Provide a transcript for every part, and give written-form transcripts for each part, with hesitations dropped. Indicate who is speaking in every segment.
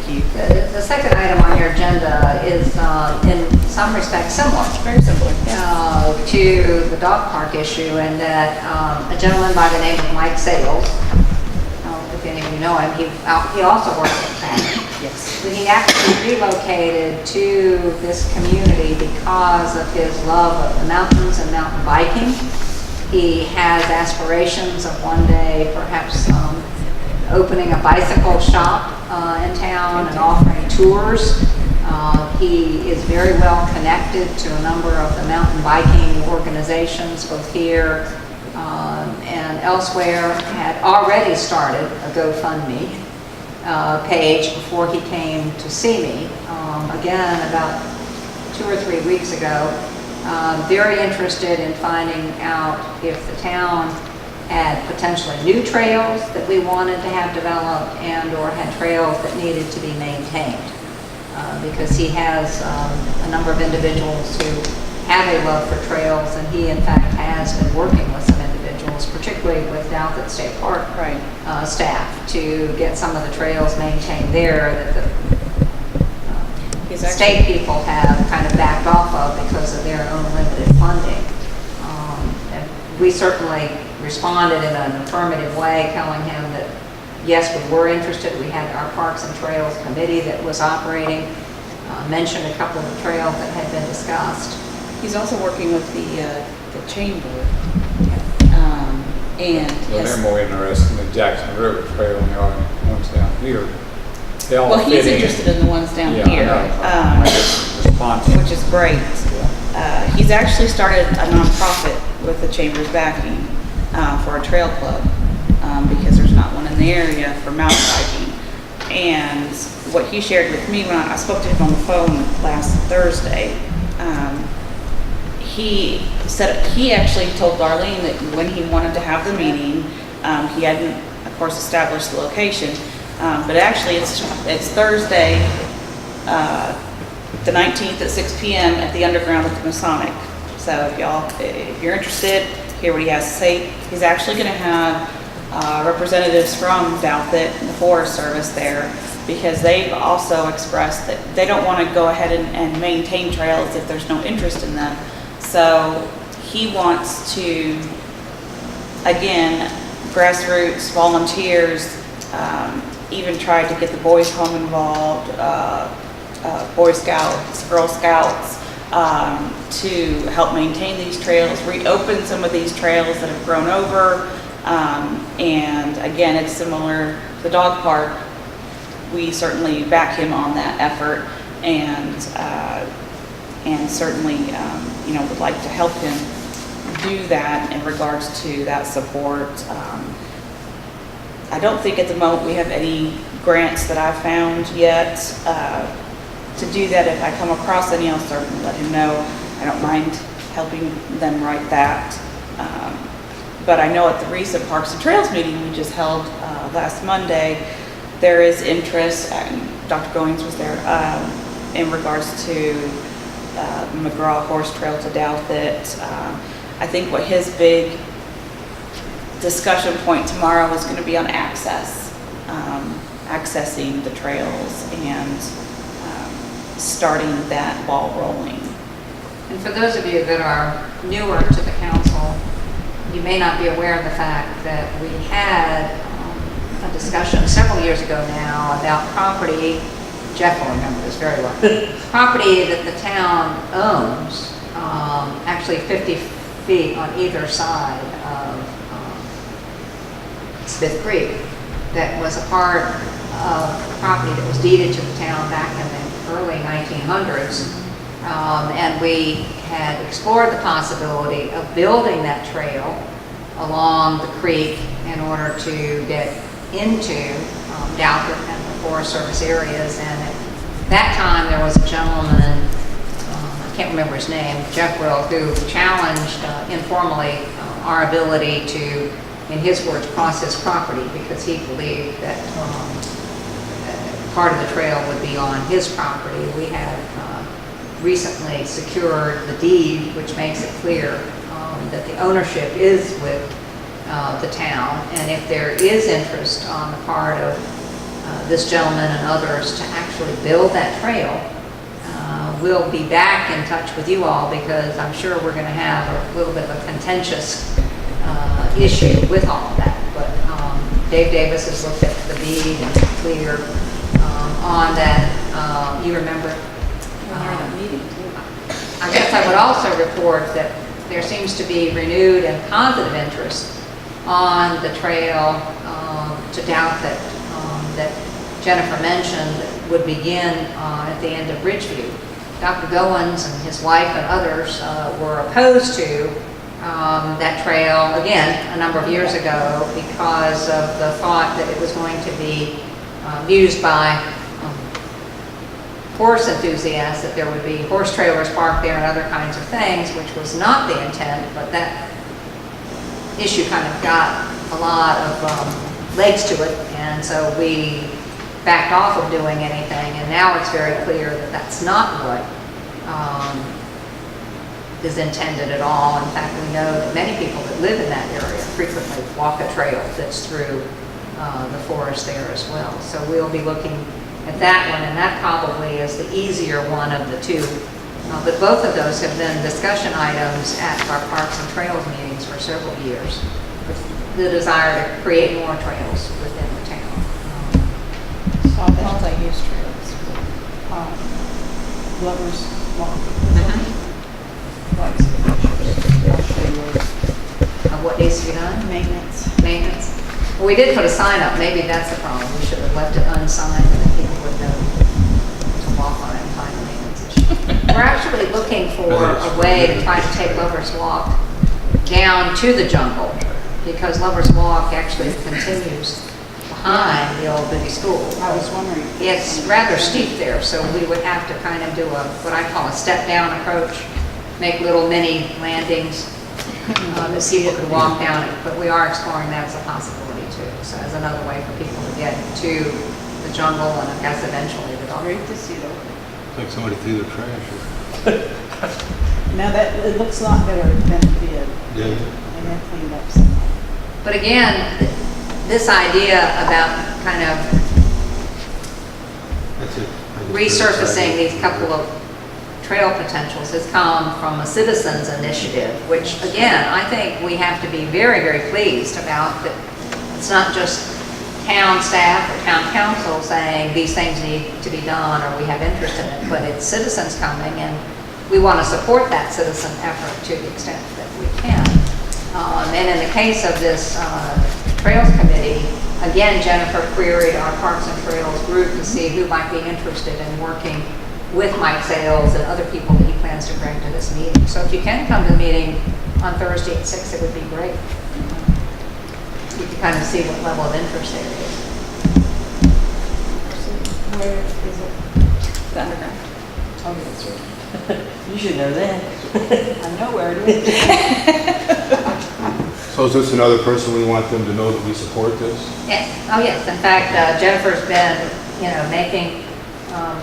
Speaker 1: Thank you.
Speaker 2: The second item on your agenda is in some respects similar.
Speaker 1: Very similar.
Speaker 2: To the dog park issue, and that a gentleman by the name of Mike Sales, if any of you know him, he also works at Family.
Speaker 1: Yes.
Speaker 2: He actually relocated to this community because of his love of the mountains and mountain biking. He has aspirations of one day perhaps opening a bicycle shop in town and offering tours. He is very well connected to a number of the mountain biking organizations, both here and elsewhere. Had already started a GoFundMe page before he came to see me. Again, about 2 or 3 weeks ago. Very interested in finding out if the town had potentially new trails that we wanted to have developed and or had trails that needed to be maintained. Because he has a number of individuals who have a love for trails, and he in fact has been working with some individuals, particularly with Douthit State Park staff, to get some of the trails maintained there that the state people have kind of backed off of because of their own limited funding. And we certainly responded in an affirmative way, telling him that yes, we were interested. We had our Parks and Trails Committee that was operating, mentioned a couple of the trails that had been discussed.
Speaker 1: He's also working with the chamber. And
Speaker 3: well, they're more interested in the Jackson River Trail than they are in the ones down here. They all
Speaker 1: well, he's
Speaker 3: fit
Speaker 1: interested in the ones down
Speaker 3: Yeah,
Speaker 1: here,
Speaker 3: I just response.
Speaker 1: which is great. He's actually started a nonprofit with the chamber's backing for a trail club because there's not one in the area for mountain biking. And what he shared with me when I spoke to him on the phone last Thursday, he said he actually told Darlene that when he wanted to have the meeting, he hadn't, of course, established the location, but actually it's Thursday, the 19th at 6 p.m. at the Underground at the Masonic. So if you're interested, hear what he has to say. He's actually going to have representatives from Douthit and the Forest Service there, because they've also expressed that they don't want to go ahead and maintain trails if there's no interest in them. So he wants to, again, grassroots, volunteers, even tried to get the Boys Home involved, Boy Scouts, Girl Scouts, to help maintain these trails, reopen some of these trails that have grown over. And again, it's similar to the dog park. We certainly back him on that effort, and certainly, would like to help him do that in regards to that support. I don't think at the moment we have any grants that I've found yet to do that. If I come across any, I'll certainly let him know. I don't mind helping them write that. But I know at the recent Parks and Trails meeting we just held last Monday, there is interest, and Dr. Goings was there, in regards to McGraw Horse Trail to Douthit. I think what his big discussion point tomorrow is going to be on access, accessing the trails and starting that ball rolling.
Speaker 2: And for those of you that are newer to the council, you may not be aware of the fact that we had a discussion several years ago now about property, Jeff will remember this very well, property that the town owns, actually 50 feet on either side of Smith Creek, that was a part of property that was deeded to the town back in the early 1900s. And we had explored the possibility of building that trail along the creek in order to get into Douthit and the Forest Service areas. And at that time there was a gentleman, I can't remember his name, Jeff will, who challenged informally our ability to, in his words, cross his property, because he believed that part of the trail would be on his property. We have recently secured the deed, which makes it clear that the ownership is with the town, and if there is interest on the part of this gentleman and others to actually build that trail. We'll be back in touch with you all because I'm sure we're going to have a little bit of a contentious issue with all of that. But Dave Davis has looked at the deed and it's clear on that. You remember? I guess I would also report that there seems to be renewed and positive interest on the trail to doubt that Jennifer mentioned would begin at the end of Ridgeview. Dr. Goins and his wife and others were opposed to that trail, again, a number of years ago because of the thought that it was going to be used by horse enthusiasts, that there would be horse trailers parked there and other kinds of things, which was not the intent, but that issue kind of got a lot of legs to it, and so we backed off of doing anything, and now it's very clear that that's not what is intended at all. In fact, we know that many people that live in that area frequently walk a trail that's through the forest there as well. So we'll be looking at that one, and that probably is the easier one of the two. But both of those have been discussion icons at our Parks and Trails meetings for several years, with the desire to create more trails within the town.
Speaker 4: Multi-use trails, lovers walk.
Speaker 2: What needs to be done?
Speaker 4: Maintenance.
Speaker 2: Maintenance. Well, we did put a sign up. Maybe that's the problem. We should have left it unsigned and then people would know to walk on it and find the maintenance issue. We're actually looking for a way to try to take Lover's Walk down to the jungle because Lover's Walk actually continues behind the old Biddy School.
Speaker 4: I was wondering.
Speaker 2: It's rather steep there, so we would have to kind of do what I call a step-down approach, make little mini landings to see who could walk down it. But we are exploring that as a possibility too, so as another way for people to get to the jungle and I guess eventually the dog.
Speaker 4: Great to see though.
Speaker 5: Like somebody threw their trash.
Speaker 4: Now that, it looks a lot better than it did.
Speaker 5: Yeah.
Speaker 4: And then cleaned up some.
Speaker 2: But again, this idea about kind of
Speaker 5: That's it.
Speaker 2: resurfacing these couple of trail potentials has come from a citizens initiative, which again, I think we have to be very, very pleased about. That it's not just town staff or town council saying these things need to be done or we have interest in it, but it's citizens coming and we want to support that citizen effort to the extent that we can. And in the case of this Trails Committee, again, Jennifer queried our Parks and Trails group to see who might be interested in working with Mike Sales and other people that he plans to bring to this meeting. So if you can come to the meeting on Thursday at 6, it would be great. You can kind of see what level of interest there is.
Speaker 4: Where is it?
Speaker 1: The underground.
Speaker 4: Oh, that's right. You should know that. I know where it is.
Speaker 5: So is this another person we want them to know that we support this?
Speaker 2: Yes. Oh, yes. In fact, Jennifer's been, making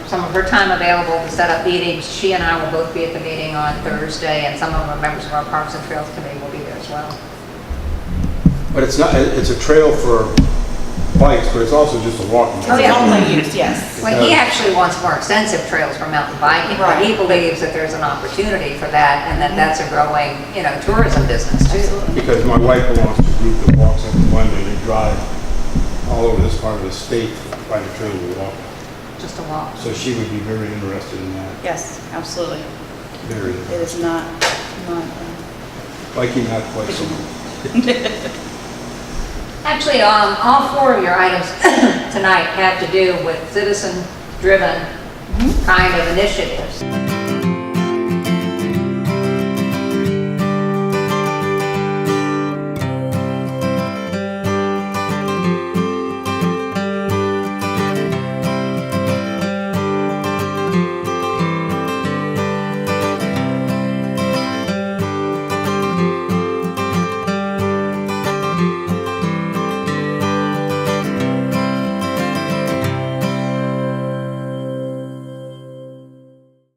Speaker 2: some of her time available to set up meetings. She and I will both be at the meeting on Thursday, and some of our members of our Parks and Trails Committee will be there as well.
Speaker 5: But it's not, it's a trail for bikes, but it's also just a walking.
Speaker 2: Oh, yeah.
Speaker 1: Multi-use, yes.
Speaker 2: Well, he actually wants more extensive trails for mountain biking, but he believes that there's an opportunity for that, and that that's a growing, tourism business too.
Speaker 5: Because my wife belongs to a group that walks up in London and drive all over this part of the state to find a trail to walk.
Speaker 2: Just a walk.
Speaker 5: So she would be very interested in that.
Speaker 1: Yes, absolutely.
Speaker 5: Very.
Speaker 1: It is not
Speaker 5: Biking, not quite so much.
Speaker 2: Actually, all 4 of your items tonight have to do with citizen-driven kind of initiatives.